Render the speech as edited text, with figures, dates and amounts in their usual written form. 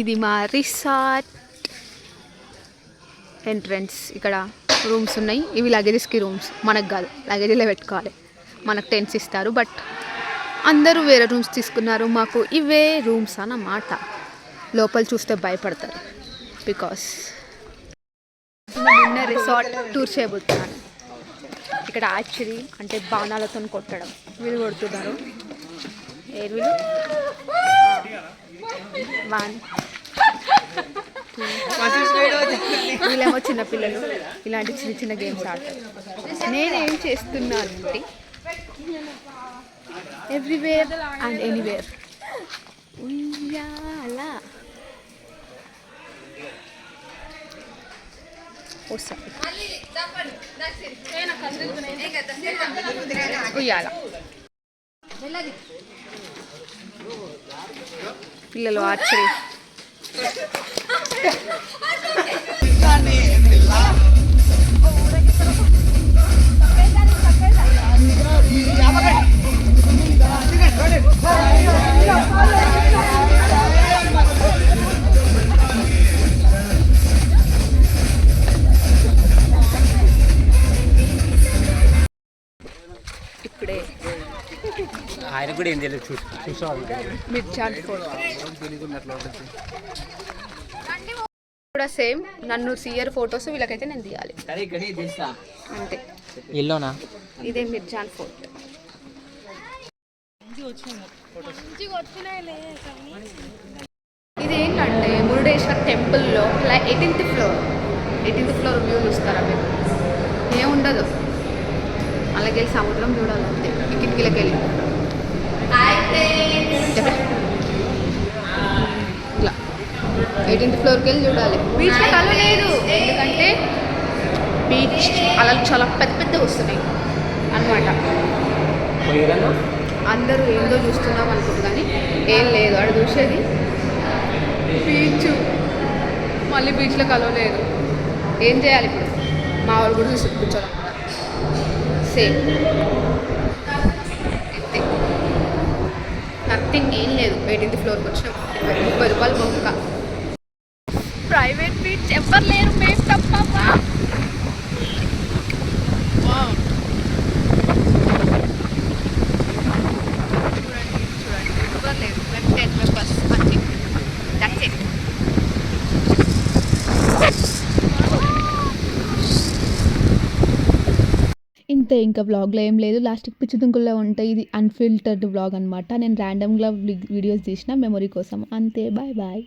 ఇది మా resort entrance. ఇక్కడ రూమ్స్ ఉన్నాయి. ఇవి లగేజెస్కి రూమ్స్, మనకు కాదు, లగేజీలో పెట్టుకోవాలి. మనకు టెంట్స్ ఇస్తారు, బట్ అందరూ వేరే రూమ్స్ తీసుకున్నారు. మాకు ఇవే రూమ్స్ అన్నమాట. లోపల చూస్తే భయపడతారు, బికాస్ నిన్న రిసార్ట్ టూర్ చేయబోతున్నాను. ఇక్కడ ఆర్చరీ అంటే బాణాలతో కొట్టడం, వీళ్ళు కొడుతున్నారు. వీళ్ళు 1 వీళ్ళేమో చిన్నపిల్లలు ఇలాంటి చిన్న చిన్న గేమ్స్ ఆడతారు. నేనేం చేస్తున్నాను అంటే ఎవ్రీవేర్ అండ్ ఎనీవేర్ ఉయ్యాలా. ఉయ్యాల పిల్లలు ఆర్చరీ. ఇప్పుడే ఆయన కూడా ఏం తెలియదు చూసుకోవాలి. మిర్చాన్ ఫోర్ట్ కూడా సేమ్. నన్ను సియర్ ఫొటోస్ వీళ్ళకైతే నేను తీయాలి అంతే. ఎల్లోనా? ఇదే మిర్జాన్ ఫోర్ట్. ఇదేంటంటే మురుడేశ్వర్ టెంపుల్లో 18th ఫ్లోర్ వ్యూ చూస్తారా మీరు? ఏముండదు, అలాగే వెళ్ళి సముద్రం చూడాలి అంతే. కిటికీలకు వెళ్ళి ఇట్లా 18th ఫ్లోర్కి వెళ్ళి చూడాలి. బీచ్లో కళ్ళు లేదు, ఎందుకంటే బీచ్ అలలు చాలా పెద్ద పెద్దగా వస్తున్నాయి అన్నమాట. అందరూ ఏందో చూస్తున్నాం అనుకుంటు, కానీ ఏం లేదు. అక్కడ చూసేది బీచ్, మళ్ళీ బీచ్లో కలవలేదు. ఏం చేయాలి ఇప్పుడు? మా వాళ్ళు కూడా చూసి కూర్చోాలి సేమ్ అంతే. నథింగ్, ఏం లేదు. 18th ఫ్లోర్కి వచ్చినాం. 30 రూపాయలు మొక్క. ప్రైవేట్ బీచ్ ఎవరు లేరు, మేము తప్ప. ఇంతే, ఇంకా వ్లాగ్లో ఏం లేదు. లాస్ట్కి పిచ్చి దుంకుల్లో ఉంటాయి. ఇది అన్ఫిల్టర్డ్ వ్లాగ్ అనమాట. నేను ర్యాండమ్గా వీడియోస్ తీసిన మెమొరీ కోసం అంతే. Bye bye.